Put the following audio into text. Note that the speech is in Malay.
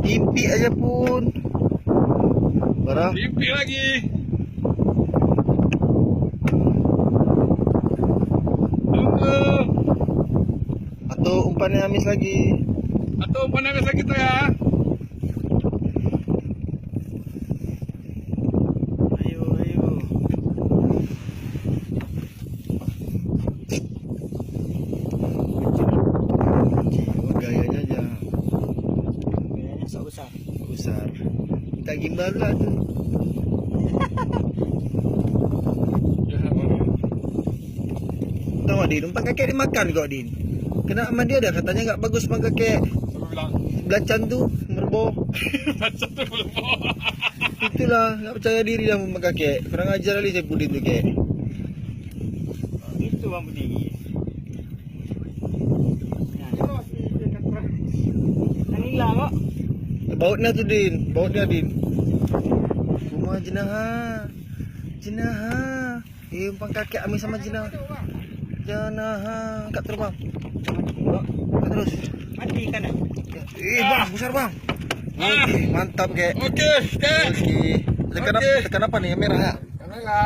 Impi aja pun. Barah. Impi lagi. Atau umpannya amis lagi. Atau umpan habis lagi tuh ya. Ayo, ayo. Gayanya aja. Gayanya sok besar. Besar. Minta gimbal lah tuh. Ya, mana? Tahu Din, umpan kakek dimakan kok Din. Kena sama dia dah katanya nggak bagus sama kakek. Siapa bilang? Belacan tuh merboh. Baca tuh belum. Itulah nggak percaya diri dah sama kakek. Kurang ajar kali saya Pudin tuh kek. Itu Bang Budi. Yang hilang kok. Bautnya tuh Din, bautnya Din. Rumah jenaha, jenaha. Umpan kakek amis sama jenaha. Jenaha, angkat terus bang. Angkat terus. Mati kan dah. Bang, besar bang. Oke, mantap kek. Oke. Oke. Tekan apa nih? Yang merah ya? Kamera.